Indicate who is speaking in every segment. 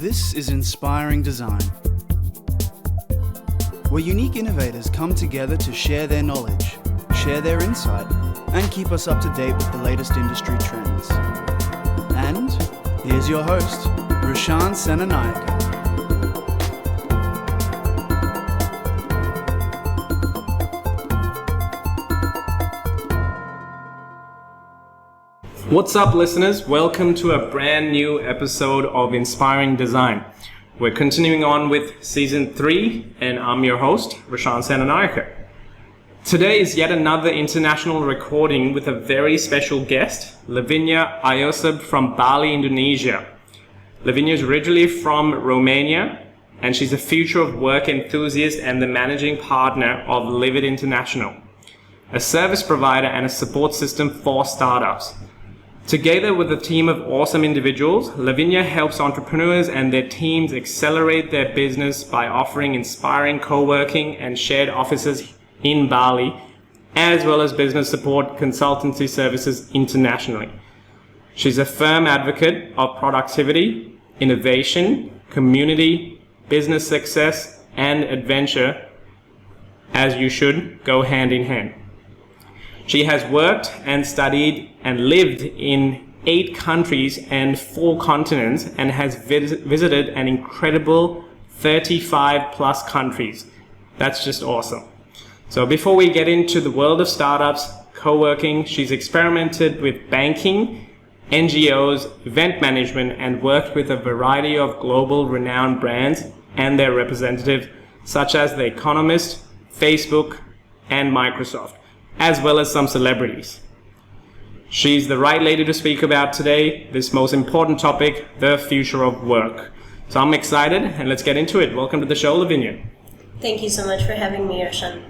Speaker 1: This is Inspiring Design, where unique innovators come together to share their knowledge, share their insight, and keep us up to date with the latest industry trends. And here's your host, Roshan Senanayake.
Speaker 2: What's up, listeners? Welcome to a brand new episode of Inspiring Design. We're continuing on with Season 3, and I'm your host, Roshan Senanayake. Today is yet another international recording with a very special guest, Lavinia Iosub from Bali, Indonesia. Lavinia is originally from Romania, and she's a future of work enthusiast and the managing partner of Livit International, a service provider and a support system for startups. Together with a team of awesome individuals, Lavinia helps entrepreneurs and their teams accelerate their business by offering inspiring co-working and shared offices in Bali, as well as business support consultancy services internationally. She's a firm advocate of productivity, innovation, community, business success, and adventure, as you should go hand in hand. She has worked and studied and lived in 8 countries and 4 continents and has visited an incredible 35 plus countries. That's just awesome. So before we get into the world of startups, co-working, she's experimented with banking, NGOs, event management, and worked with a variety of global renowned brands and their representatives, such as The Economist, Facebook, and Microsoft, as well as some celebrities. She's the right lady to speak about today, this most important topic, the future of work. So I'm excited, and let's get into it. Welcome to the show, Lavinia.
Speaker 3: Thank you so much for having me, Roshan.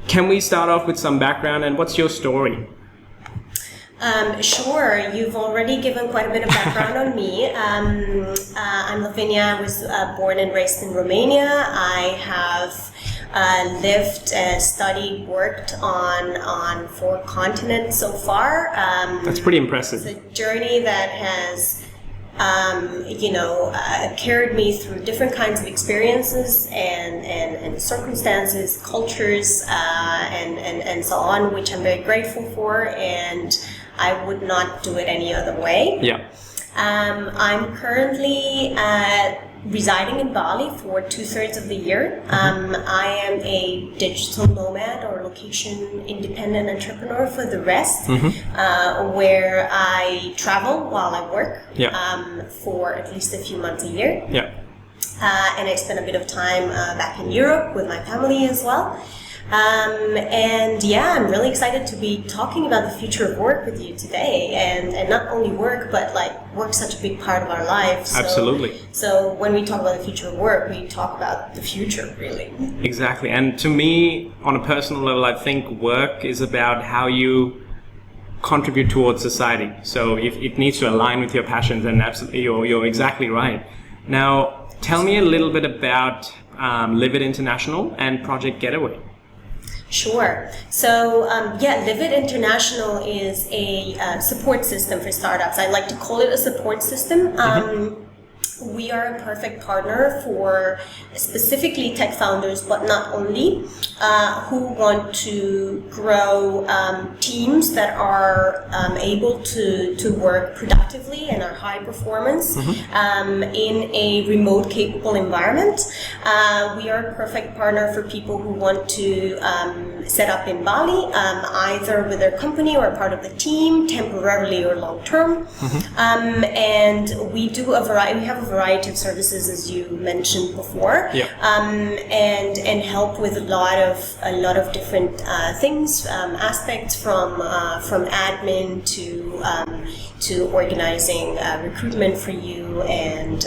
Speaker 2: Can we start off with some background, and what's your story?
Speaker 3: Sure. You've already given quite a bit of background on me. I'm Lavinia. I was born and raised in Romania. I have lived, studied, worked on 4 continents so far.
Speaker 2: That's pretty impressive.
Speaker 3: It's a journey that has carried me through different kinds of experiences and circumstances, cultures, and so on, which I'm very grateful for, and I would not do it any other way.
Speaker 2: Yeah.
Speaker 3: I'm currently residing in Bali for 2/3 of the year. I am a digital nomad or location independent entrepreneur for the rest, where I travel while I work for at least a few months a year.
Speaker 2: Yeah.
Speaker 3: And I spend a bit of time back in Europe with my family as well. I'm really excited to be talking about the future of work with you today, and not only work, but like work's such a big part of our lives. So,
Speaker 2: absolutely.
Speaker 3: So when we talk about the future of work, we talk about the future, really.
Speaker 2: Exactly. And to me, on a personal level, I think work is about how you contribute towards society. So if it needs to align with your passions, and absolutely, you're exactly right. Now, tell me a little bit about Livit International and Project Getaway.
Speaker 3: Sure. So, Livit International is a support system for startups. I like to call it a support system. We are a perfect partner for specifically tech founders, but not only, who want to grow teams that are able to work productively and are high performance in a remote capable environment. We are a perfect partner for people who want to set up in Bali, either with their company or part of the team, temporarily or long term. And we do we have a variety of services, as you mentioned before, and help with a lot of different things, aspects from admin to organizing recruitment for you, and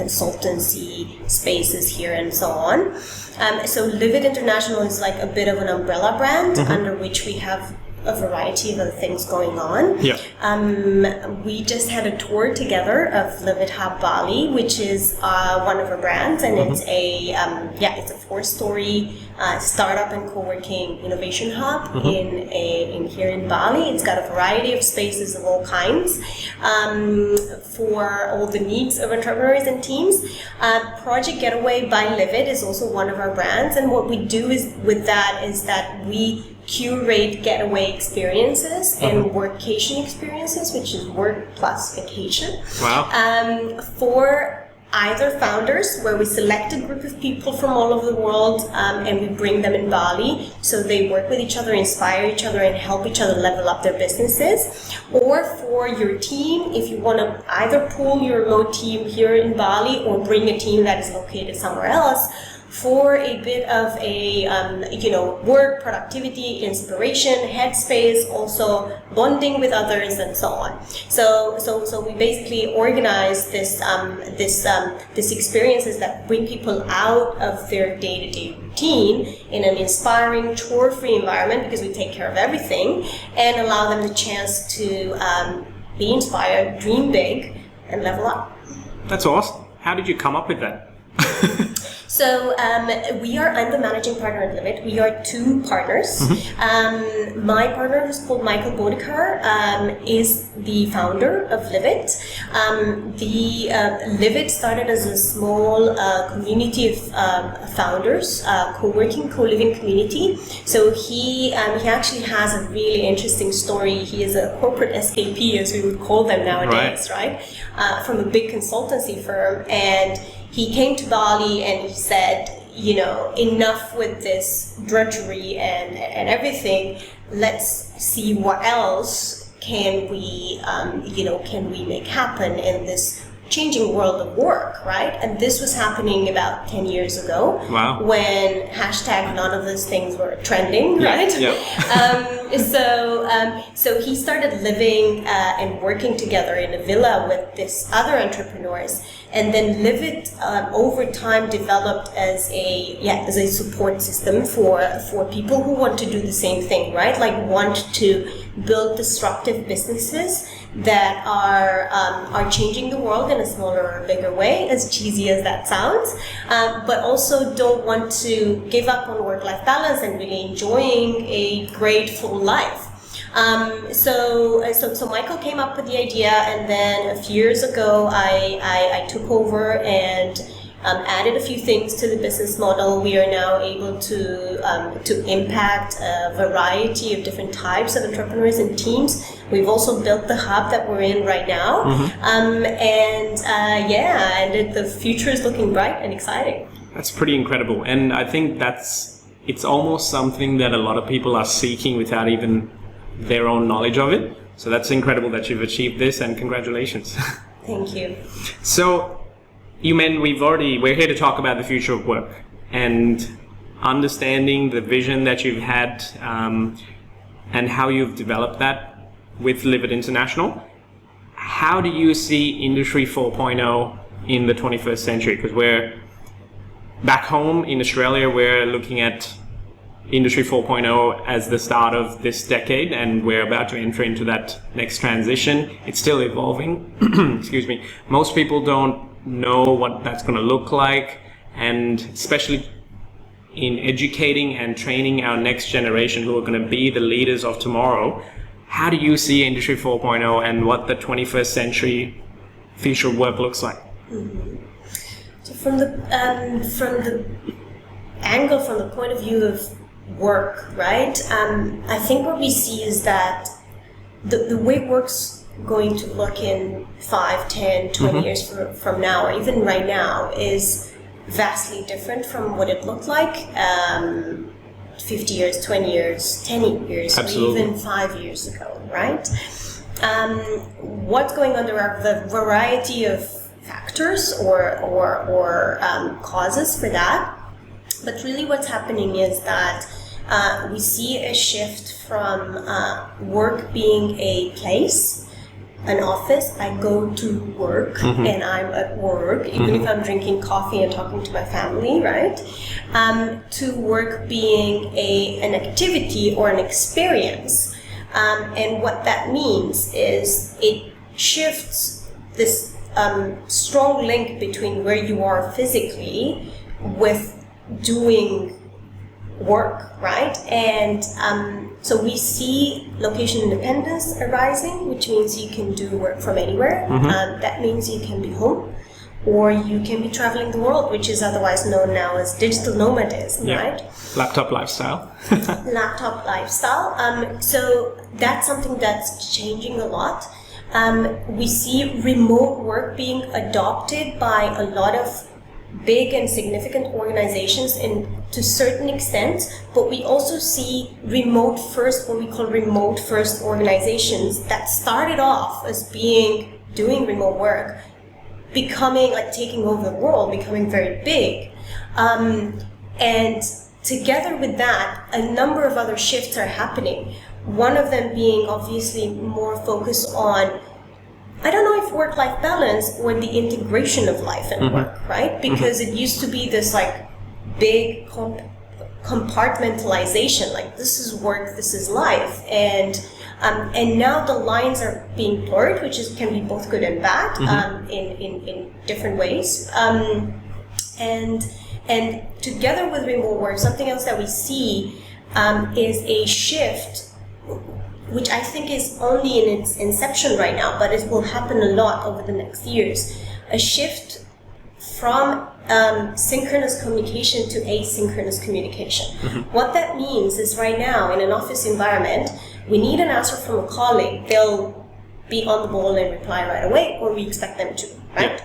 Speaker 3: consultancy spaces here and so on. So Livit International is like a bit of an umbrella brand under which we have a variety of other things going on.
Speaker 2: Yeah.
Speaker 3: We just had a tour together of Livit Hub Bali, which is one of our brands, and it's a 4-story startup and co-working innovation hub in here in Bali. It's got a variety of spaces of all kinds for all the needs of entrepreneurs and teams. Project Getaway by Livit is also one of our brands, and what we do is that we curate getaway experiences and workcation experiences, which is work plus vacation.
Speaker 2: Wow.
Speaker 3: For either founders, where we select a group of people from all over the world and we bring them in Bali so they work with each other, inspire each other, and help each other level up their businesses. Or for your team, if you want to either pool your remote team here in Bali or bring a team that is located somewhere else, for a bit of a work, productivity, inspiration, headspace, also bonding with others, and so on. So we basically organize this experiences that bring people out of their day-to-day routine in an inspiring, chore-free environment, because we take care of everything, and allow them the chance to be inspired, dream big, and level up.
Speaker 2: That's awesome. How did you come up with that?
Speaker 3: So I'm the managing partner at Livit. We are two partners. My partner, who's called Michael Bodekar, is the founder of Livit. Livit started as a small community of founders, co-working, co-living community. So he actually has a really interesting story. He is a corporate escapee, as we would call them nowadays, right? From a big consultancy firm, and he came to Bali and he said, enough with this drudgery and everything. Let's see what else can we make happen in this changing world of work, right? And this was happening about 10 years ago.
Speaker 2: Wow.
Speaker 3: When hashtag none of those things were trending, right?
Speaker 2: Yep.
Speaker 3: So he started living and working together in a villa with this other entrepreneurs. And then Livit over time developed as a support system for people who want to do the same thing, right? Like want to build disruptive businesses that are changing the world in a smaller or bigger way, as cheesy as that sounds, but also don't want to give up on work-life balance and really enjoying a great full life. So Michael came up with the idea, and then a few years ago I took over and added a few things to the business model. We are now able to impact a variety of different types of entrepreneurs and teams. We've also built the hub that we're in right now, and the future is looking bright and exciting.
Speaker 2: That's pretty incredible, and I think it's almost something that a lot of people are seeking without even their own knowledge of it. So that's incredible that you've achieved this, and congratulations.
Speaker 3: Thank you.
Speaker 2: So we're here to talk about the future of work and understanding the vision that you've had and how you've developed that with Livit International. How do you see Industry 4.0 in the 21st century? Because we're back home in Australia, we're looking at Industry 4.0 as the start of this decade, and we're about to enter into that next transition. It's still evolving. Excuse me. Most people don't know what that's going to look like, and especially in educating and training our next generation who are going to be the leaders of tomorrow. How do you see Industry 4.0 and what the 21st century future of work looks like?
Speaker 3: So from the point of view of work, right? I think what we see is that the way work's going to look in 5, 10, 20 years from now, or even right now, is vastly different from what it looked like 50 years, 20 years, 10 years,
Speaker 2: Absolutely.
Speaker 3: Or even 5 years ago, right? What's going on? There are the variety of factors or causes for that. But really what's happening is that we see a shift from work being a place, an office. I go to work and I'm at work, even if I'm drinking coffee and talking to my family, right? To work being an activity or an experience. And what that means is it shifts this strong link between where you are physically with doing work, right? And so we see location independence arising, which means you can do work from anywhere. That means you can be home, or you can be traveling the world, which is otherwise known now as digital nomadism, right?
Speaker 2: Laptop lifestyle.
Speaker 3: Laptop lifestyle. So that's something that's changing a lot. We see remote work being adopted by a lot of big and significant organizations to a certain extent, but we also see remote first, what we call remote first organizations that started off as doing remote work, becoming like taking over the world, becoming very big. And together with that, a number of other shifts are happening. One of them being obviously more focused on, I don't know if work-life balance or the integration of life and work, right? Because it used to be this like big compartmentalization, like this is work, this is life, and now the lines are being blurred, which can be both good and bad in different ways. And together with remote work, something else that we see is a shift, which I think is only in its inception right now, but it will happen a lot over the next years. A shift from synchronous communication to asynchronous communication. What that means is right now in an office environment, we need an answer from a colleague. They'll be on the ball and reply right away, or we expect them to, right?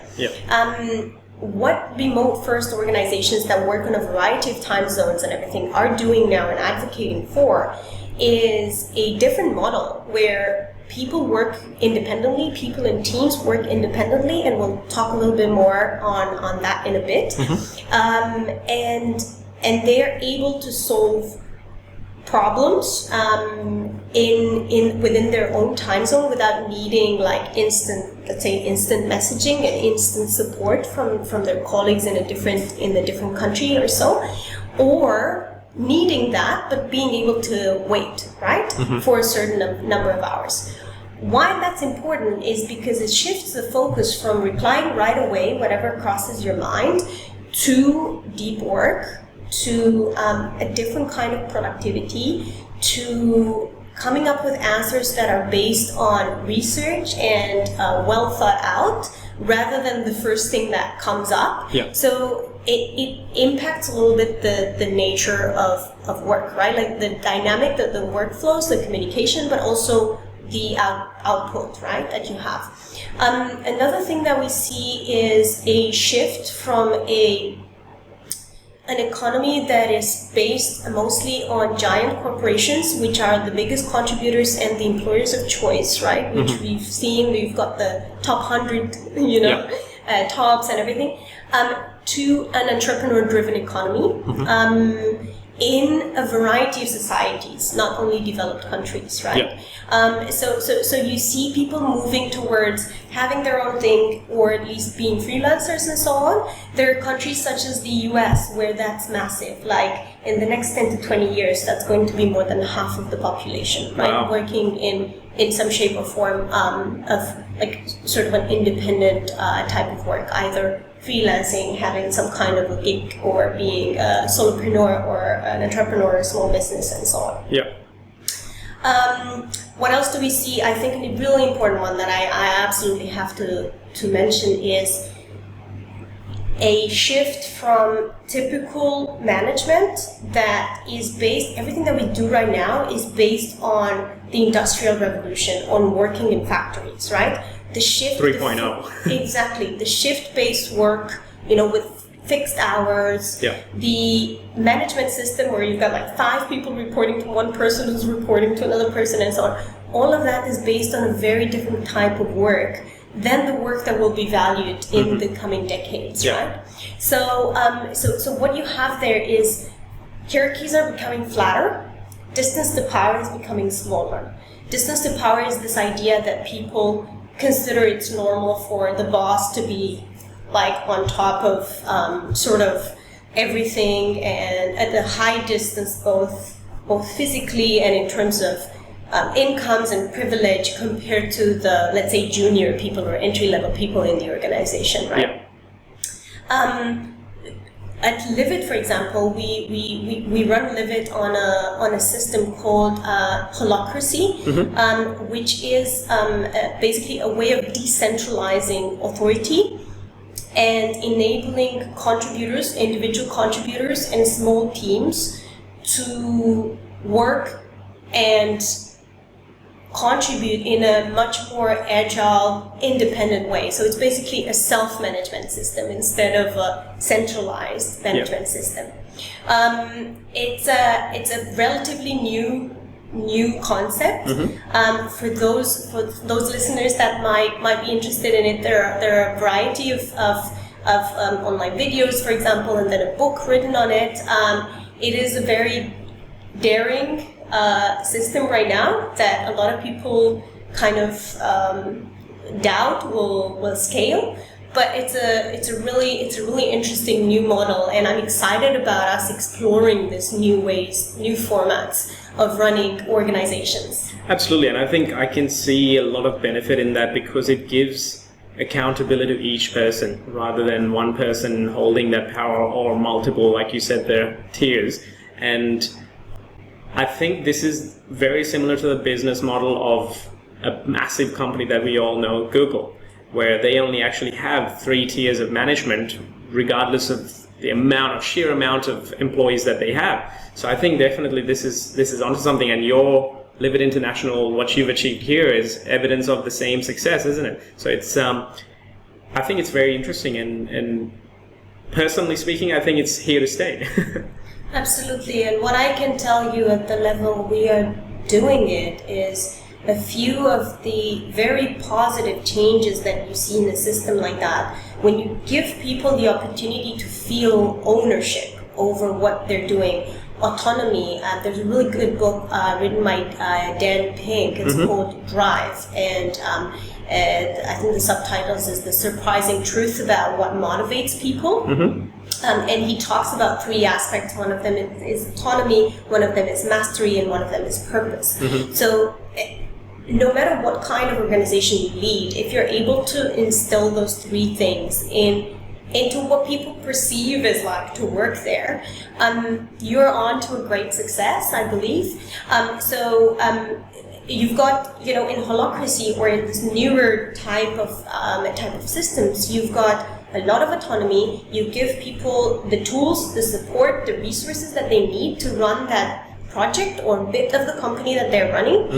Speaker 3: What remote first organizations that work on a variety of time zones and everything are doing now and advocating for is a different model where people work independently, people in teams work independently, and we'll talk a little bit more on that in a bit. And they're able to solve problems within their own time zone without needing like instant messaging and instant support from their colleagues in a different country or so, or needing that, but being able to wait, right, for a certain number of hours. Why that's important is because it shifts the focus from replying right away, whatever crosses your mind, to deep work, to a different kind of productivity, to coming up with answers that are based on research and well thought out, rather than the first thing that comes up. So it impacts a little bit the nature of work, right? Like the dynamic, the workflows, the communication, but also the output, right, that you have. Another thing that we see is a shift from an economy that is based mostly on giant corporations, which are the biggest contributors and the employers of choice, right? Which we've seen, we've got the top 100, tops and everything, to an entrepreneur-driven economy in a variety of societies, not only developed countries, right? So you see people moving towards having their own thing, or at least being freelancers and so on. There are countries such as the US where that's massive. Like in the next 10 to 20 years, that's going to be more than half of the population, right? Working in some shape or form of like sort of an independent type of work, either freelancing, having some kind of a gig, or being a solopreneur or an entrepreneur, a small business, and so on. What else do we see? I think a really important one that I absolutely have to mention is a shift from typical management that is based, everything that we do right now is based on the Industrial Revolution, on working in factories, right? The shift
Speaker 2: 3.0.
Speaker 3: Exactly. The shift-based work, with fixed hours. The management system where you've got like 5 people reporting to one person who's reporting to another person and so on. All of that is based on a very different type of work than the work that will be valued in the coming decades, right? So what you have there is hierarchies are becoming flatter. Distance to power is becoming smaller. Distance to power is this idea that people consider it's normal for the boss to be like on top of sort of everything and at a high distance, both physically and in terms of incomes and privilege compared to the, let's say, junior people or entry-level people in the organization, right? at Livit, for example, we run Livit on a system called holocracy, which is basically a way of decentralizing authority and enabling contributors, individual contributors and small teams to work and contribute in a much more agile, independent way. So it's basically a self-management system instead of a centralized management system. It's a relatively new concept. For those listeners that might be interested in it, there are a variety of online videos, for example, and then a book written on it. It is a very daring system right now that a lot of people kind of doubt will scale, but it's a really interesting new model, and I'm excited about us exploring this new ways, new formats of running organizations.
Speaker 2: Absolutely, and I think I can see a lot of benefit in that because it gives accountability to each person rather than one person holding that power or multiple, like you said, their tiers. And I think this is very similar to the business model of a massive company that we all know, Google, where they only actually have 3 tiers of management, regardless of the sheer amount of employees that they have. So I think definitely this is onto something, and your Livit International, what you've achieved here is evidence of the same success, isn't it? So it's, I think it's very interesting, and personally speaking, I think it's here to stay.
Speaker 3: Absolutely, and what I can tell you at the level we are doing it is a few of the very positive changes that you see in a system like that. When you give people the opportunity to feel ownership over what they're doing, autonomy. There's a really good book written by Dan Pink. It's called Drive, and I think the subtitles is The Surprising Truth About What Motivates People. And he talks about 3 aspects. One of them is autonomy, one of them is mastery, and one of them is purpose. So no matter what kind of organization you lead, if you're able to instill those 3 things into what people perceive as like to work there, you're on to a great success, I believe. You've got, in holocracy or in this newer type of systems, you've got a lot of autonomy. You give people the tools, the support, the resources that they need to run that project or bit of the company that they're running.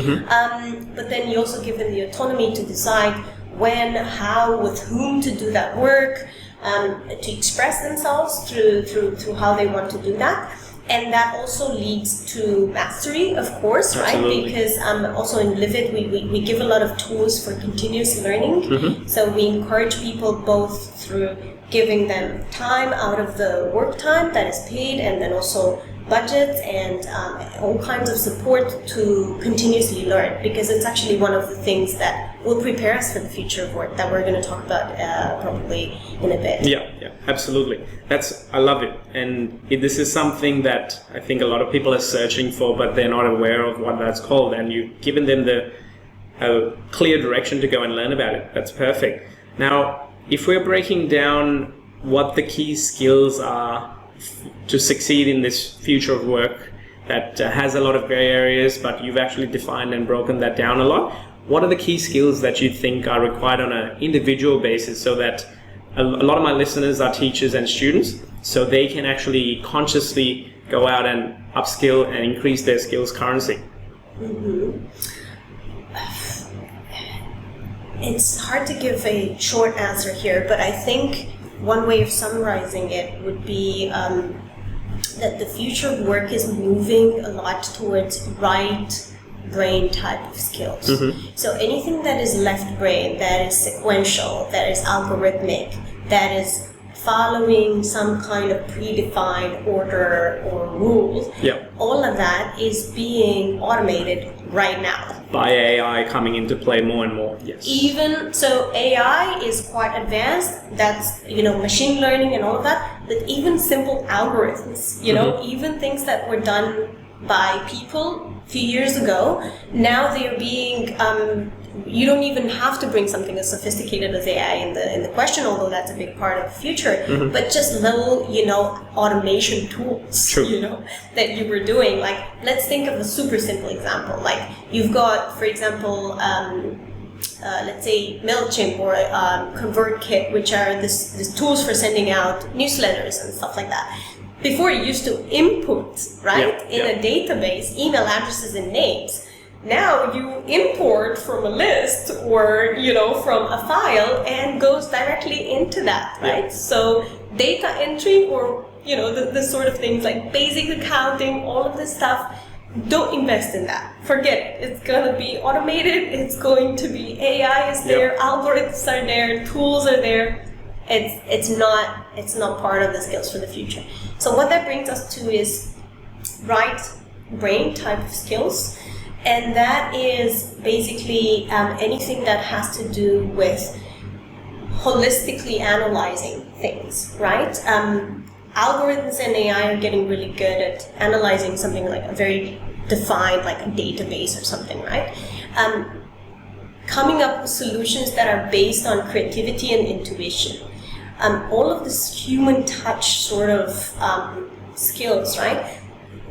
Speaker 3: But then you also give them the autonomy to decide when, how, with whom to do that work, to express themselves through how they want to do that. And that also leads to mastery, of course,
Speaker 2: Absolutely.
Speaker 3: Right? Because also in Livit, we give a lot of tools for continuous learning. So we encourage people both through giving them time out of the work time that is paid, and then also budgets and all kinds of support to continuously learn, because it's actually one of the things that will prepare us for the future of work that we're going to talk about probably in a bit.
Speaker 2: Yeah, absolutely. I love it. And this is something that I think a lot of people are searching for, but they're not aware of what that's called. And you've given them a clear direction to go and learn about it. That's perfect. Now, if we're breaking down what the key skills are to succeed in this future of work that has a lot of gray areas, but you've actually defined and broken that down a lot, what are the key skills that you think are required on an individual basis, so that a lot of my listeners are teachers and students, so they can actually consciously go out and upskill and increase their skills currency?
Speaker 3: It's hard to give a short answer here, but I think one way of summarizing it would be that the future of work is moving a lot towards right brain type of skills. So anything that is left brain, that is sequential, that is algorithmic, that is following some kind of predefined order or rules, all of that is being automated right now.
Speaker 2: By AI coming into play more and more, yes.
Speaker 3: Even so, AI is quite advanced. That's, machine learning and all of that. But even simple algorithms, even things that were done by people a few years ago, now they're being you don't even have to bring something as sophisticated as AI in the question, although that's a big part of the future. But just little, automation tools, that you were doing. Like, let's think of a super simple example. Like, you've got, for example, let's say MailChimp or ConvertKit, which are these tools for sending out newsletters and stuff like that. Before, you used to input, right, in a database, email addresses and names. Now you import from a list or, from a file and goes directly into that, right? Yeah. So data entry or, the sort of things like basic accounting, all of this stuff, don't invest in that. Forget it. It's going to be automated. It's going to be AI is there, algorithms are there, tools are there. It's not part of the skills for the future. So what that brings us to is right brain type of skills. And that is basically anything that has to do with holistically analyzing things, right? Algorithms and AI are getting really good at analyzing something like a very defined, like a database or something, right? Coming up with solutions that are based on creativity and intuition. All of this human touch sort of skills, right?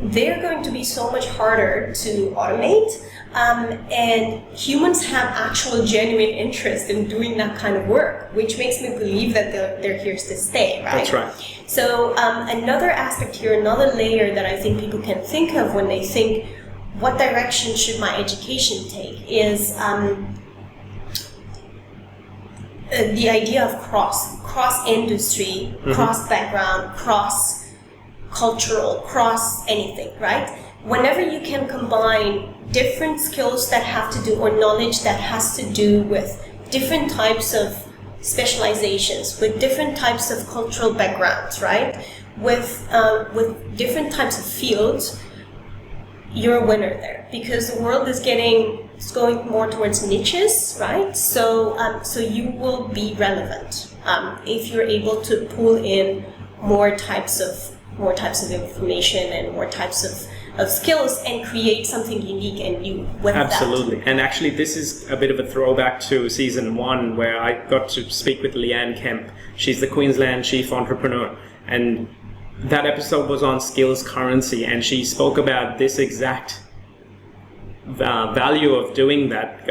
Speaker 3: They're going to be so much harder to automate, and humans have actual genuine interest in doing that kind of work, which makes me believe that they're here to stay, right?
Speaker 2: That's right.
Speaker 3: So another aspect here, another layer that I think people can think of when they think, what direction should my education take, is the idea of cross-industry, cross-background, cross-cultural, cross anything, right? Whenever you can combine different skills that have to do, or knowledge that has to do with different types of specializations, with different types of cultural backgrounds, right? With different types of fields, you're a winner there, because the world is going more towards niches, right? So you will be relevant if you're able to pull in more types of information and more types of skills and create something unique and new with
Speaker 2: Absolutely. And actually, this is a bit of a throwback to season 1, where I got to speak with Leanne Kemp. She's the Queensland Chief Entrepreneur, and that episode was on skills currency, and she spoke about this exact value of doing that,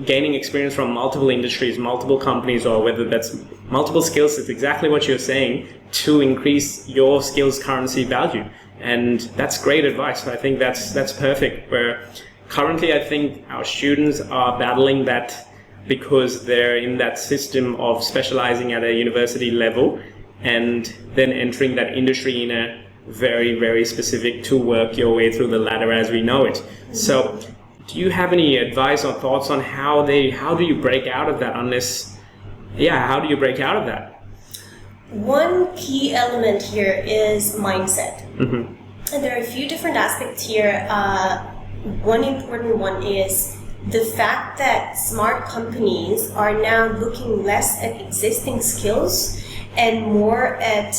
Speaker 2: gaining experience from multiple industries, multiple companies, or whether that's multiple skills. It's exactly what you're saying, to increase your skills currency value. And that's great advice. I think that's perfect. Where currently I think our students are battling that because they're in that system of specializing at a university level and then entering that industry in a very, very specific to work your way through the ladder as we know it. So do you have any advice or thoughts on how do you break out of that how do you break out of that?
Speaker 3: One key element here is mindset.
Speaker 2: Mm-hmm.
Speaker 3: And there are a few different aspects here. One important one is the fact that smart companies are now looking less at existing skills and more at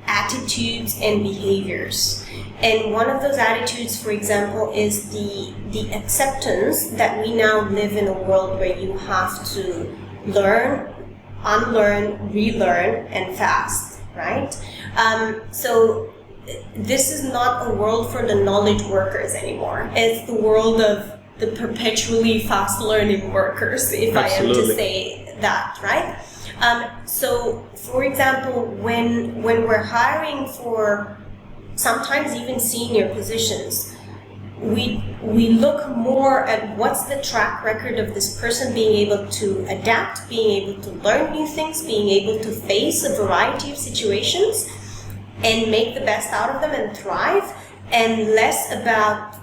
Speaker 3: attitudes and behaviors. And one of those attitudes, for example, is the acceptance that we now live in a world where you have to learn, unlearn, relearn, and fast, right? So this is not a world for the knowledge workers anymore. It's the world of the perpetually fast learning workers, if
Speaker 2: Absolutely.
Speaker 3: I am to say that, right? So, for example, when we're hiring for sometimes even senior positions, we look more at what's the track record of this person being able to adapt, being able to learn new things, being able to face a variety of situations and make the best out of them and thrive, and less about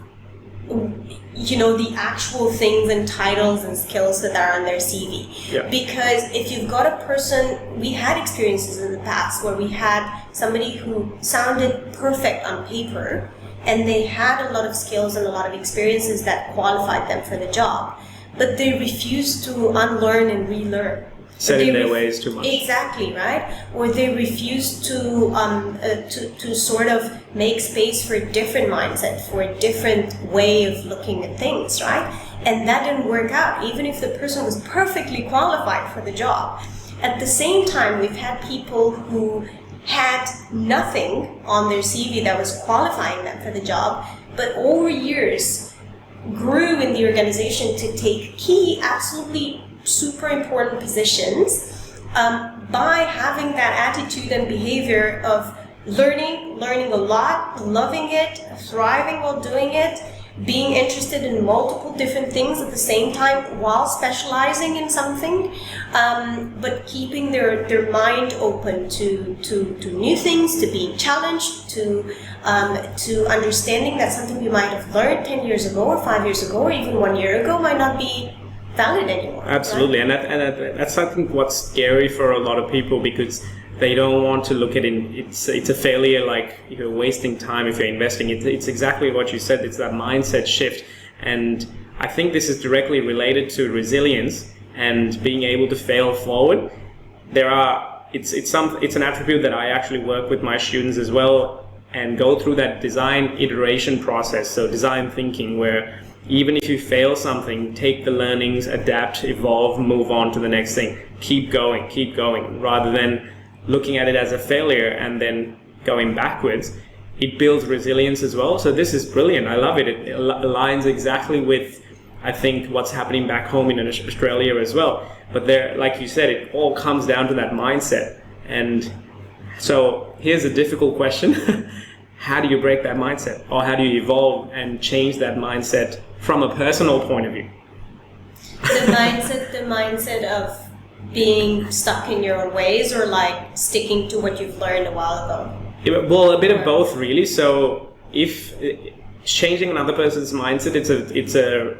Speaker 3: the actual things and titles and skills that are on their CV.
Speaker 2: Yeah.
Speaker 3: Because if you've got a person, we had experiences in the past where we had somebody who sounded perfect on paper and they had a lot of skills and a lot of experiences that qualified them for the job, but they refused to unlearn and relearn.
Speaker 2: Set in their ways too much.
Speaker 3: Exactly, right? Or they refuse to sort of make space for a different mindset, for a different way of looking at things, right? and that didn't work out, even if the person was perfectly qualified for the job. At the same time, we've had people who had nothing on their CV that was qualifying them for the job, but over years grew in the organization to take key, absolutely super important positions by having that attitude and behavior of learning a lot, loving it, thriving while doing it, being interested in multiple different things at the same time while specializing in something, but keeping their mind open to new things, to being challenged, to understanding that something we might have learned 10 years ago or 5 years ago or even 1 year ago might not be valid anymore.
Speaker 2: Absolutely,
Speaker 3: right?
Speaker 2: and that's I think what's scary for a lot of people, because they don't want to look at it's a failure, like you're wasting time if you're investing. It's exactly what you said. It's that mindset shift, and I think this is directly related to resilience and being able to fail forward. It's an attribute that I actually work with my students as well, and go through that design iteration process. So design thinking, where even if you fail something, take the learnings, adapt, evolve, move on to the next thing. Keep going, rather than looking at it as a failure and then going backwards. It builds resilience as well. So this is brilliant. I love it. It aligns exactly with, I think, what's happening back home in Australia as well. But there, like you said, it all comes down to that mindset. And so here's a difficult question. How do you break that mindset? Or how do you evolve and change that mindset from a personal point of view?
Speaker 3: The mindset of being stuck in your own ways, or like sticking to what you've learned a while ago?
Speaker 2: Well, a bit of both, really. So if changing another person's mindset, it's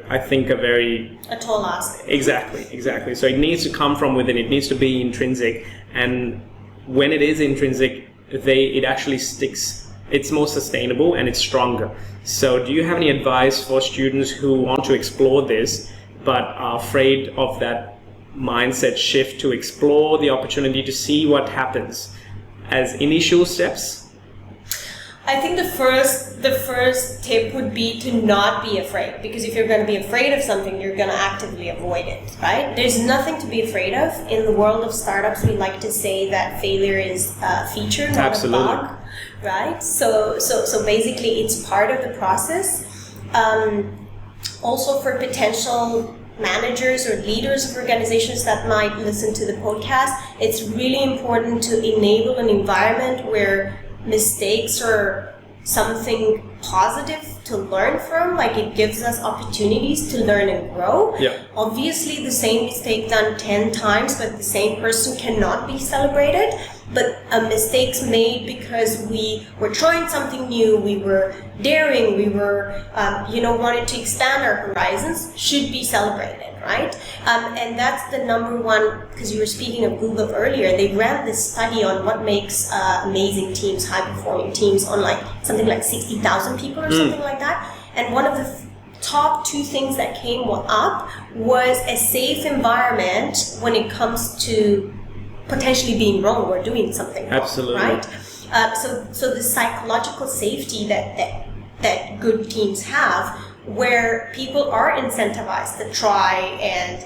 Speaker 2: I think a
Speaker 3: tall ask.
Speaker 2: Exactly. So it needs to come from within. It needs to be intrinsic, and when it is intrinsic, it actually sticks. It's more sustainable and it's stronger. So do you have any advice for students who want to explore this but are afraid of that mindset shift, to explore the opportunity, to see what happens as initial steps?
Speaker 3: I think the first tip would be to not be afraid, because if you're going to be afraid of something, you're going to actively avoid it, right? There's nothing to be afraid of. In the world of startups, we like to say that failure is a feature, not
Speaker 2: Absolutely.
Speaker 3: a bug, right? So basically, it's part of the process. Also, for potential managers or leaders of organizations that might listen to the podcast, it's really important to enable an environment where mistakes are something positive to learn from. Like, it gives us opportunities to learn and grow.
Speaker 2: Yeah.
Speaker 3: Obviously, the same mistake done 10 times, but the same person cannot be celebrated. But mistakes made because we were trying something new, we were daring, we were, wanted to expand our horizons, should be celebrated, right? And that's the number one, because you were speaking of Google earlier. They ran this study on what makes amazing teams, high-performing teams, on like something like 60,000 people or something like that. And one of the top two things that came up was a safe environment when it comes to potentially being wrong or doing something wrong.
Speaker 2: Absolutely.
Speaker 3: Right? So the psychological safety that good teams have, where people are incentivized to try and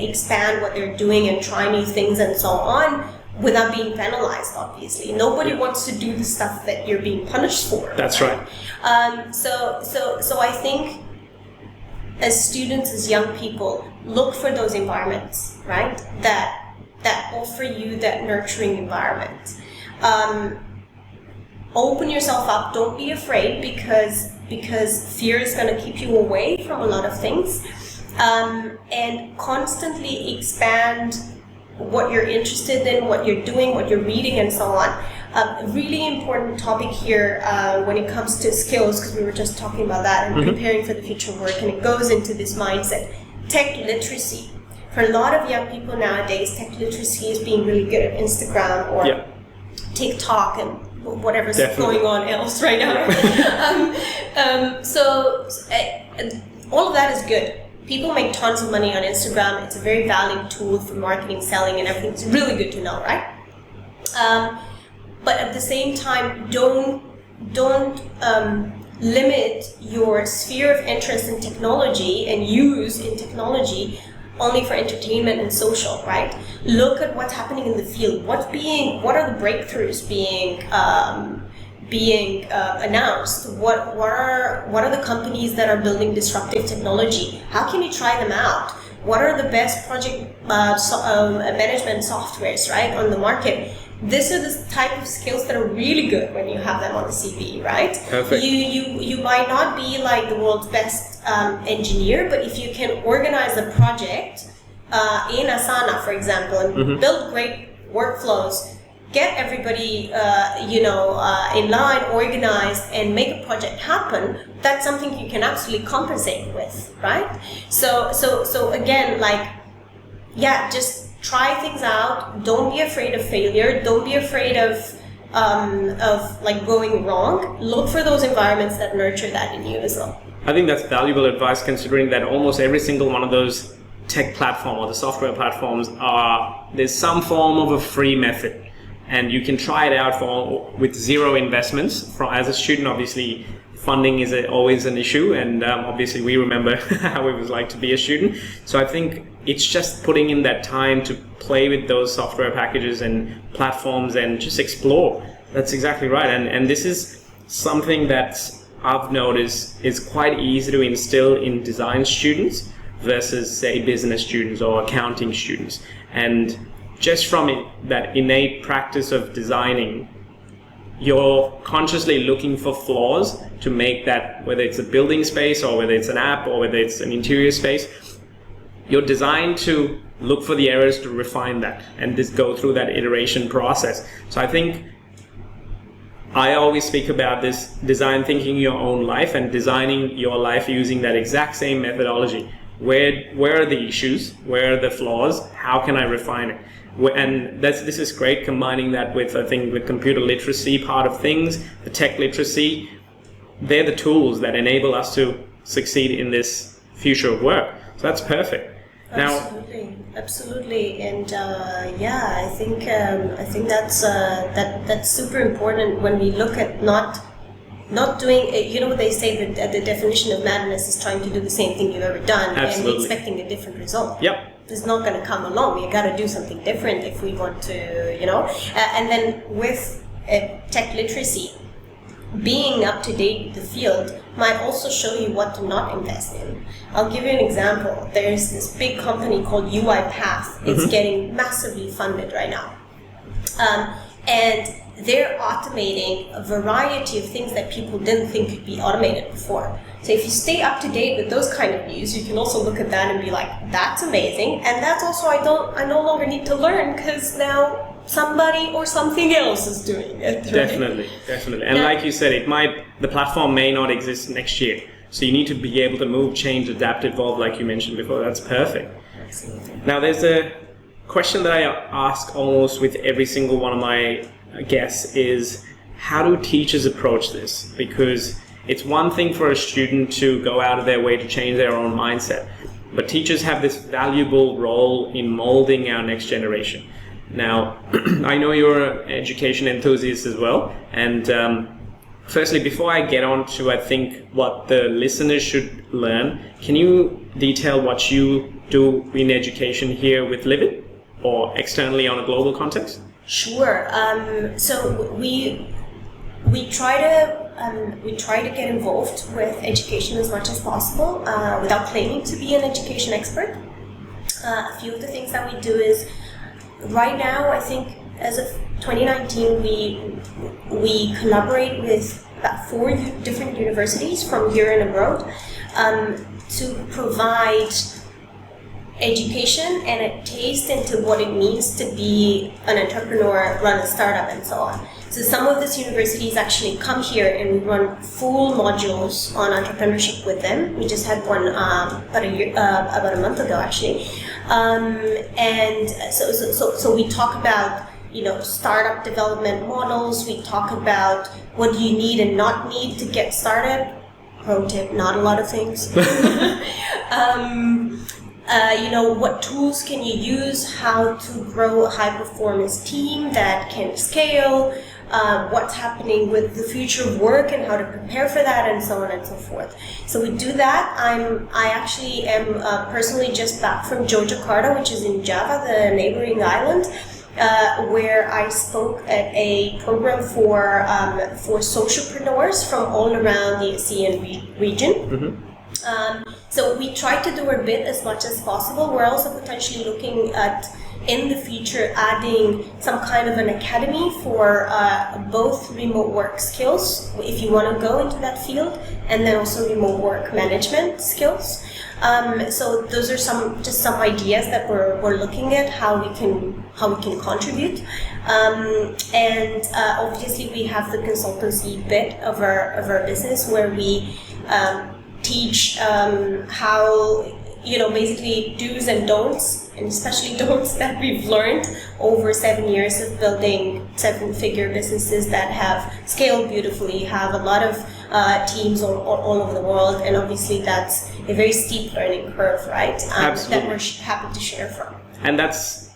Speaker 3: expand what they're doing and try new things and so on, without being penalized, obviously. Nobody wants to do the stuff that you're being punished for.
Speaker 2: That's right.
Speaker 3: So I think as students, as young people, look for those environments, right? That offer you that nurturing environment. Open yourself up. Don't be afraid, because fear is going to keep you away from a lot of things. And constantly expand what you're interested in, what you're doing, what you're reading, and so on. A really important topic here when it comes to skills, because we were just talking about that and preparing for the future work, and it goes into this mindset. Tech literacy. For a lot of young people nowadays, tech literacy is being really good at Instagram or TikTok and whatever's going on else right now. So all of that is good. People make tons of money on Instagram. It's a very valid tool for marketing, selling, and everything. It's really good to know, right? But at the same time, don't limit your sphere of interest in technology and use in technology only for entertainment and social, right? Look at what's happening in the field. What are the breakthroughs being announced? What are the companies that are building disruptive technology? How can you try them out? What are the best project management softwares, right, on the market? These are the type of skills that are really good when you have them on the CV, right?
Speaker 2: Perfect.
Speaker 3: You might not be like the world's best engineer, but if you can organize a project in Asana, for example, and build great workflows, get everybody in line, organized, and make a project happen, that's something you can absolutely compensate with, right? So again, just try things out. Don't be afraid of failure. Don't be afraid of going wrong. Look for those environments that nurture that in you as well.
Speaker 2: I think that's valuable advice, considering that almost every single one of those tech platform or the software platforms there's some form of a free method, and you can try it out with zero investments. As a student, obviously, funding is always an issue, and obviously we remember how it was like to be a student. So I think it's just putting in that time to play with those software packages and platforms and just explore. That's exactly right. And this is something that I've noticed is quite easy to instill in design students versus, say, business students or accounting students. And just from that innate practice of designing, you're consciously looking for flaws to make that, whether it's a building space or whether it's an app or whether it's an interior space, you're designed to look for the errors to refine that and just go through that iteration process. So I think I always speak about this design thinking your own life and designing your life using that exact same methodology. Where are the issues? Where are the flaws? How can I refine it? And this is great, combining that with, I think, the computer literacy part of things, the tech literacy. They're the tools that enable us to succeed in this future of work. So that's perfect.
Speaker 3: Absolutely, and I think that's super important when we look at not doing. You know what they say, that the definition of madness is trying to do the same thing you've ever done.
Speaker 2: Absolutely.
Speaker 3: And expecting a different result.
Speaker 2: Yep.
Speaker 3: It's not going to come along. We got to do something different if we want to, and then with tech literacy, being up to date with the field might also show you what to not invest in. I'll give you an example. There's this big company called UiPath. It's getting massively funded right now. And they're automating a variety of things that people didn't think could be automated before. So if you stay up to date with those kind of news, you can also look at that and be like, that's amazing. And that's also, I no longer need to learn because now somebody or something else is doing it. Right?
Speaker 2: Definitely. And like you said, the platform may not exist next year. So you need to be able to move, change, adapt, evolve, like you mentioned before. That's perfect.
Speaker 3: Absolutely.
Speaker 2: Now, there's a question that I ask almost with every single one of my guests is, how do teachers approach this? Because it's one thing for a student to go out of their way to change their own mindset, but teachers have this valuable role in molding our next generation. Now, I know you're an education enthusiast as well, and firstly, before I get on to, I think, what the listeners should learn, can you detail what you do in education here with Livit or externally on a global context?
Speaker 3: Sure. So we try to get involved with education as much as possible without claiming to be an education expert. A few of the things that we do is, right now, I think as of 2019, we collaborate with about 4 different universities from here and abroad to provide education and a taste into what it means to be an entrepreneur, run a startup, and so on. So some of these universities actually come here and we run full modules on entrepreneurship with them. We just had one about a month ago, actually. And so we talk about startup development models. We talk about what do you need and not need to get started. Pro tip: not a lot of things. What tools can you use, how to grow a high-performance team that can scale, what's happening with the future of work and how to prepare for that, and so on and so forth. So we do that. I actually am personally just back from Yogyakarta, which is in Java, the neighboring island, where I spoke at a program for socialpreneurs from all around the ASEAN region. So we try to do our bit as much as possible. We're also potentially looking at, in the future, adding some kind of an academy for both remote work skills, if you want to go into that field, and then also remote work management skills. So those are some ideas that we're looking at how we can contribute. And obviously we have the consultancy bit of our business, where we teach how, basically do's and don'ts, and especially don'ts that we've learned over 7 years of building 7-figure businesses that have scaled beautifully, have a lot of teams all over the world, and obviously that's a very steep learning curve, right? That we're happy to share from.
Speaker 2: And that's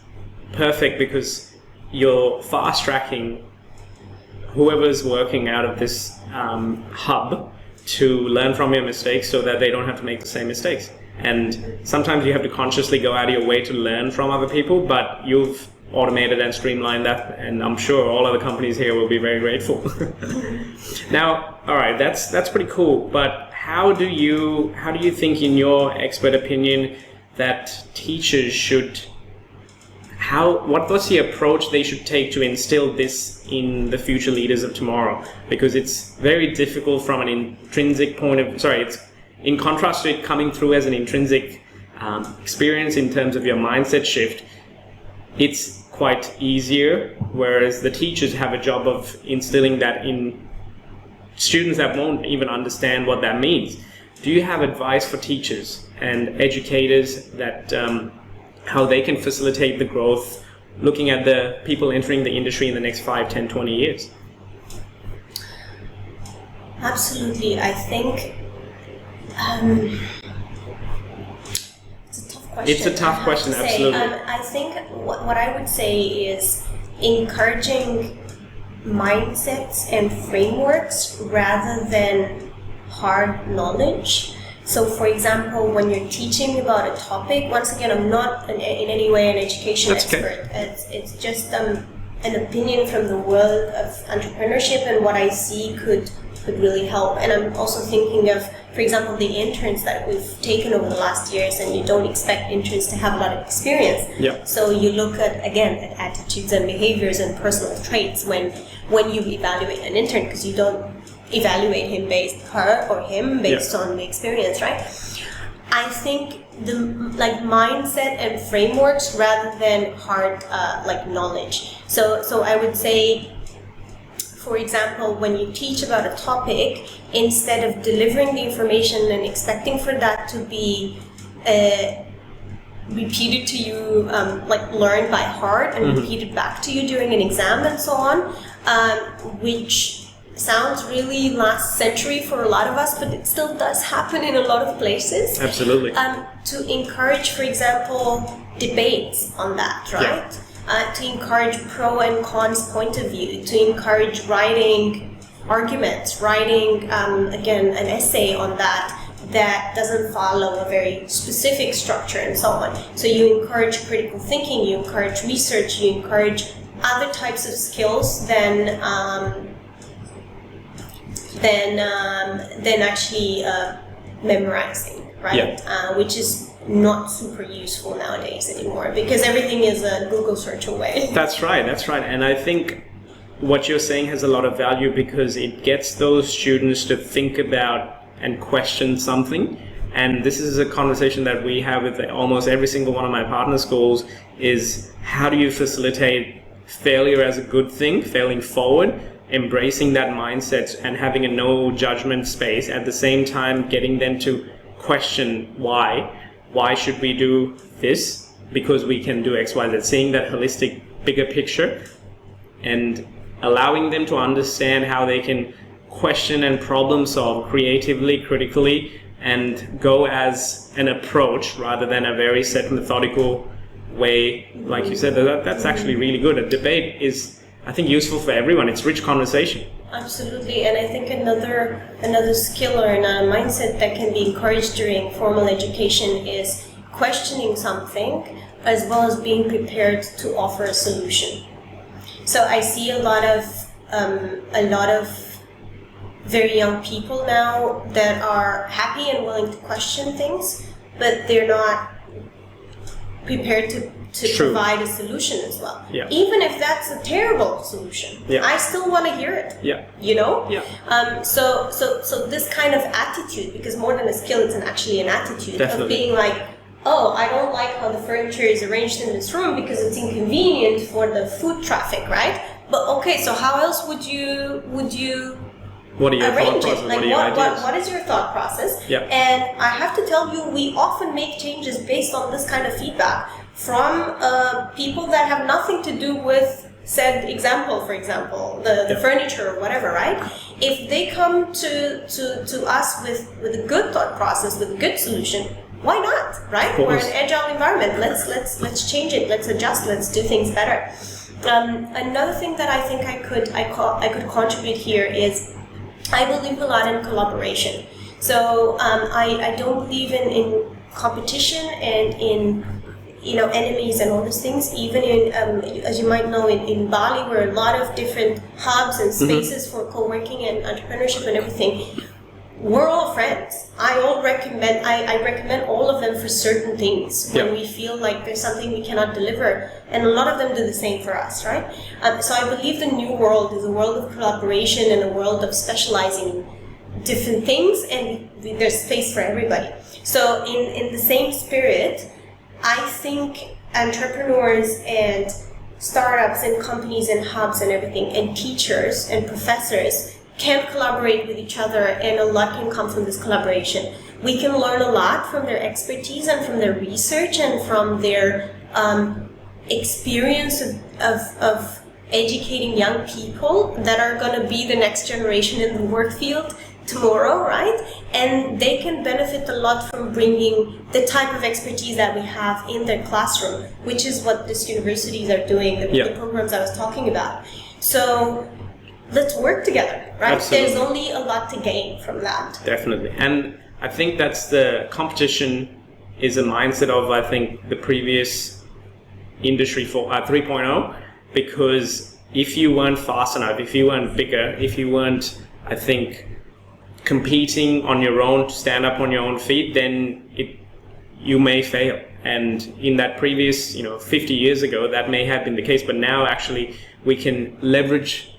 Speaker 2: perfect, because you're fast tracking whoever's working out of this hub to learn from your mistakes, so that they don't have to make the same mistakes. And sometimes you have to consciously go out of your way to learn from other people, but you've automated and streamlined that, and I'm sure all other companies here will be very grateful. Now, all right, that's pretty cool, but how do you think, in your expert opinion, that teachers should, what's the approach they should take to instill this in the future leaders of tomorrow? Because it's very difficult from an intrinsic point of, it's in contrast to it coming through as an intrinsic experience in terms of your mindset shift. It's quite easier, whereas the teachers have a job of instilling that in students that won't even understand what that means. Do you have advice for teachers and educators that how they can facilitate the growth, looking at the people entering the industry in the next 5, 10, 20 years?
Speaker 3: Absolutely. I think
Speaker 2: it's a tough question, absolutely.
Speaker 3: I think what I would say is encouraging mindsets and frameworks rather than hard knowledge. So, for example, when you're teaching about a topic, once again, I'm not in any way an education expert. It's just an opinion from the world of entrepreneurship, and what I see could really help. And I'm also thinking of, for example, the interns that we've taken over the last years, and you don't expect interns to have a lot of experience.
Speaker 2: Yeah.
Speaker 3: So you look at attitudes and behaviors and personal traits when you evaluate an intern, because you don't evaluate him based on the experience, right? I think the mindset and frameworks rather than hard knowledge. So I would say, for example, when you teach about a topic, instead of delivering the information and expecting for that to be repeated to you, learned by heart and repeated back to you during an exam and so on, which sounds really last century for a lot of us, but it still does happen in a lot of places.
Speaker 2: Absolutely.
Speaker 3: To encourage, for example, debates on that, right? Yeah. To encourage pro and cons point of view, to encourage writing arguments, writing, again, an essay on that doesn't follow a very specific structure and so on. So you encourage critical thinking, you encourage research, you encourage other types of skills than actually memorizing, right? Yeah. Which is not super useful nowadays anymore, because everything is a Google search away. That's right.
Speaker 2: And I think what you're saying has a lot of value, because it gets those students to think about and question something. And this is a conversation that we have with almost every single one of my partner schools, is how do you facilitate failure as a good thing, failing forward, embracing that mindset and having a no judgment space, at the same time getting them to question why should we do this, because we can do X, Y, Z, seeing that holistic bigger picture, and allowing them to understand how they can question and problem solve creatively, critically, and go as an approach rather than a very set methodical way. Like you said, that's actually really good. A debate is, I think, useful for everyone. It's rich conversation.
Speaker 3: Absolutely, and I think another skill or another mindset that can be encouraged during formal education is questioning something as well as being prepared to offer a solution. So I see a lot of very young people now that are happy and willing to question things, but they're not prepared to provide a solution as well.
Speaker 2: Yeah.
Speaker 3: Even if that's a terrible solution, I still want to hear it.
Speaker 2: Yeah.
Speaker 3: You know?
Speaker 2: Yeah.
Speaker 3: So this kind of attitude, because more than a skill, it's actually an attitude.
Speaker 2: Definitely.
Speaker 3: Of being like, oh, I don't like how the furniture is arranged in this room because it's inconvenient for the foot traffic, right? But okay, so how else would you
Speaker 2: what are your
Speaker 3: arrange
Speaker 2: thought
Speaker 3: it?
Speaker 2: process?
Speaker 3: Like
Speaker 2: what are your ideas?
Speaker 3: what is your thought process?
Speaker 2: Yeah.
Speaker 3: And I have to tell you, we often make changes based on this kind of feedback from people that have nothing to do with said example, for example, the furniture or whatever, right? If they come to us with a good thought process, with a good solution, why not, right? We're an agile environment. Let's change it. Let's adjust. Let's do things better. Another thing that I think I could contribute here is I believe a lot in collaboration. So I don't believe in competition and in enemies and all those things. Even in as you might know, in Bali, where a lot of different hubs and spaces for co-working and entrepreneurship and everything. We're all friends. I recommend all of them for certain things when we feel like there's something we cannot deliver, and a lot of them do the same for us, right? So I believe the new world is a world of collaboration and a world of specializing different things, and there's space for everybody. So in the same spirit, I think entrepreneurs and startups and companies and hubs and everything, and teachers and professors can collaborate with each other, and a lot can come from this collaboration. We can learn a lot from their expertise and from their research and from their experience of educating young people that are going to be the next generation in the work field tomorrow, right? And they can benefit a lot from bringing the type of expertise that we have in their classroom, which is what these universities are doing, the programs I was talking about. So let's work together, right?
Speaker 2: Absolutely.
Speaker 3: There's only a lot to gain from that.
Speaker 2: Definitely. And I think that's the competition is a mindset of, I think, the previous industry for 3.0, because if you weren't fast enough, if you weren't bigger, if you weren't, I think, competing on your own, to stand up on your own feet, then you may fail. And in that previous, 50 years ago, that may have been the case, but now actually we can leverage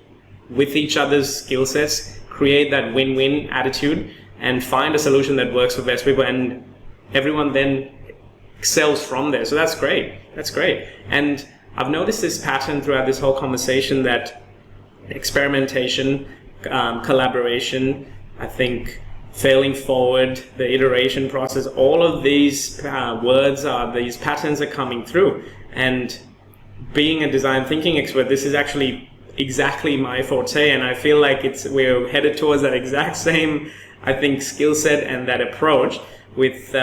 Speaker 2: with each other's skill sets, create that win-win attitude, and find a solution that works for best people, and everyone then excels from there. So that's great. That's great. And I've noticed this pattern throughout this whole conversation, that experimentation, collaboration, I think failing forward, the iteration process, all of these these patterns are coming through. And being a design thinking expert, this is actually exactly my forte, and I feel like we're headed towards that exact same, I think, skill set and that approach with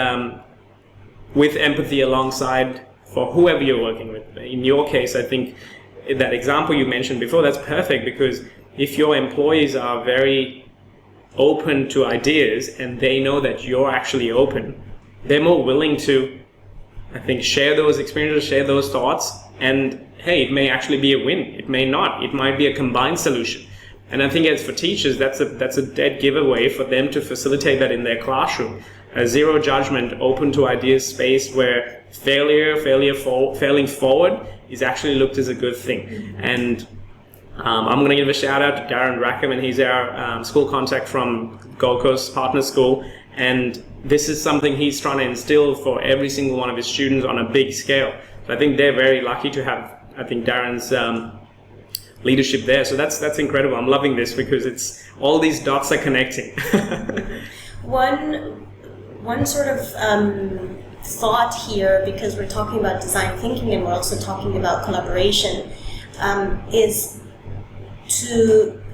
Speaker 2: empathy alongside for whoever you're working with. In your case, I think that example you mentioned before, that's perfect, because if your employees are very open to ideas and they know that you're actually open, they're more willing to, I think, share those experiences, share those thoughts, and hey, it may actually be a win. It may not. It might be a combined solution. And I think as for teachers, that's a dead giveaway for them to facilitate that in their classroom. A zero judgment, open to ideas space where failing forward is actually looked as a good thing. And I'm going to give a shout out to Darren Rackham, and he's our school contact from Gold Coast Partner School. And this is something he's trying to instill for every single one of his students on a big scale. So I think they're very lucky to have, I think, Darren's leadership there. So that's incredible. I'm loving this because it's all these dots are connecting.
Speaker 3: One sort of thought here, because we're talking about design thinking and we're also talking about collaboration,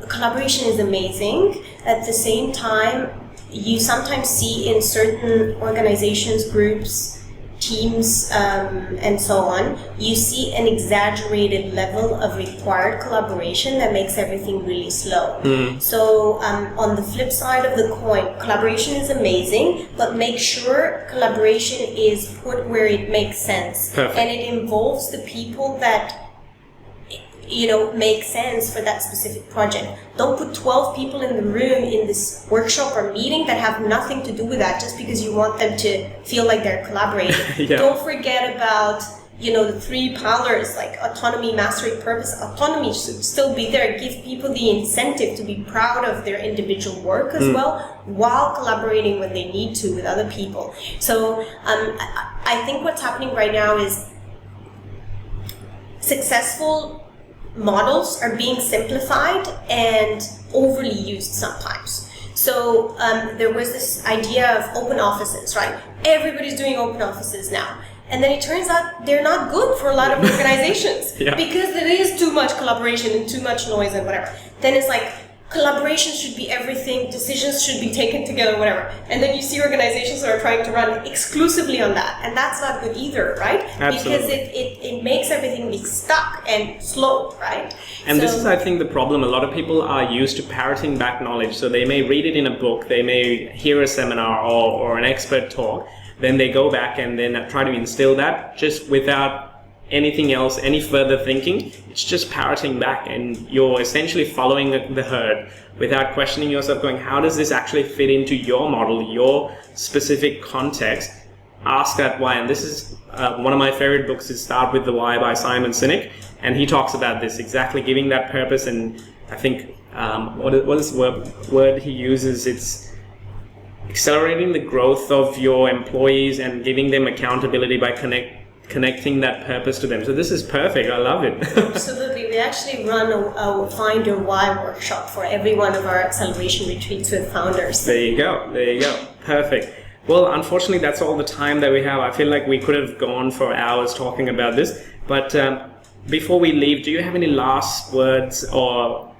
Speaker 3: collaboration is amazing. At the same time, you sometimes see in certain organizations, groups, teams and so on, you see an exaggerated level of required collaboration that makes everything really slow. So on the flip side of the coin, collaboration is amazing, but make sure collaboration is put where it makes sense.
Speaker 2: Perfect.
Speaker 3: And it involves the people that make sense for that specific project. Don't put 12 people in the room in this workshop or meeting that have nothing to do with that just because you want them to feel like they're collaborating.
Speaker 2: Yeah.
Speaker 3: Don't forget about the 3 pillars like autonomy, mastery, purpose. Autonomy should still be there. Give people the incentive to be proud of their individual work as well, while collaborating when they need to with other people. So I think what's happening right now is successful models are being simplified and overly used sometimes. So there was this idea of open offices, right? Everybody's doing open offices now. And then it turns out they're not good for a lot of organizations because there is too much collaboration and too much noise and whatever. Then it's like, collaboration should be everything, decisions should be taken together, whatever. And then you see organizations that are trying to run exclusively on that. And that's not good either, right?
Speaker 2: Absolutely.
Speaker 3: Because it makes everything be stuck and slow, right?
Speaker 2: And this is, I think, the problem. A lot of people are used to parroting back knowledge. So they may read it in a book, they may hear a seminar or an expert talk, then they go back and then try to instill that just without anything else, any further thinking. It's just parroting back, and you're essentially following the herd without questioning yourself, going, how does this actually fit into your model, your specific context? Ask that why. And this is one of my favorite books is Start with the Why by Simon Sinek, and he talks about this, exactly giving that purpose. And I think what is the word he uses? It's accelerating the growth of your employees and giving them accountability by connecting that purpose to them. So this is perfect. I love it.
Speaker 3: Absolutely. We actually run a Find Your Why workshop for every one of our acceleration retreats with founders.
Speaker 2: There you go. Perfect. Well, unfortunately, that's all the time that we have. I feel like we could have gone for hours talking about this. But before we leave, do you have any last words or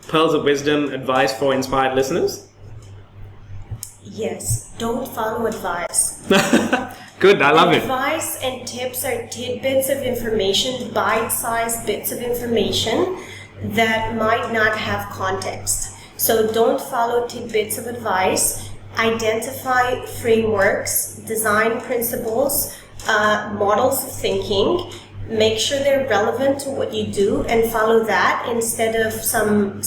Speaker 2: pearls of wisdom, advice for inspired listeners?
Speaker 3: Yes. Don't follow advice.
Speaker 2: Good, I love it.
Speaker 3: Advice and tips are tidbits of information, bite-sized bits of information that might not have context. So don't follow tidbits of advice. Identify frameworks, design principles, models of thinking. Make sure they're relevant to what you do and follow that instead of some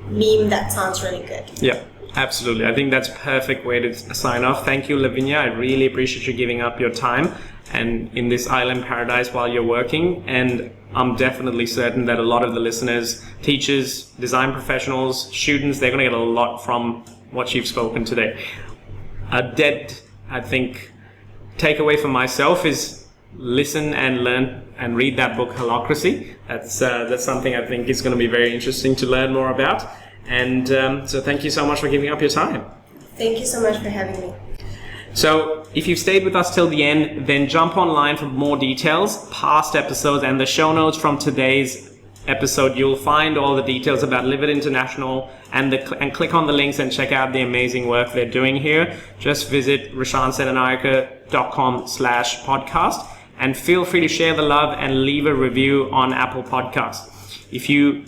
Speaker 3: meme that sounds really good.
Speaker 2: Yeah. Absolutely. I think that's a perfect way to sign off. Thank you, Lavinia. I really appreciate you giving up your time and in this island paradise while you're working. And I'm definitely certain that a lot of the listeners, teachers, design professionals, students, they're going to get a lot from what you've spoken today. I think, takeaway for myself is listen and learn and read that book, Holocracy. That's something I think is going to be very interesting to learn more about. And so thank you so much for giving up your time.
Speaker 3: Thank you so much for having me.
Speaker 2: So if you've stayed with us till the end, then jump online for more details, past episodes, and the show notes from today's episode. You'll find all the details about Livit International and click on the links and check out the amazing work they're doing here. Just visit rashansenanayake.com/podcast and feel free to share the love and leave a review on Apple Podcasts. If you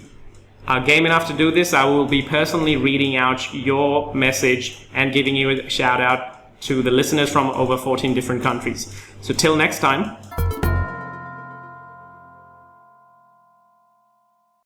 Speaker 2: are game enough to do this, I will be personally reading out your message and giving you a shout out to the listeners from over 14 different countries. So till next time.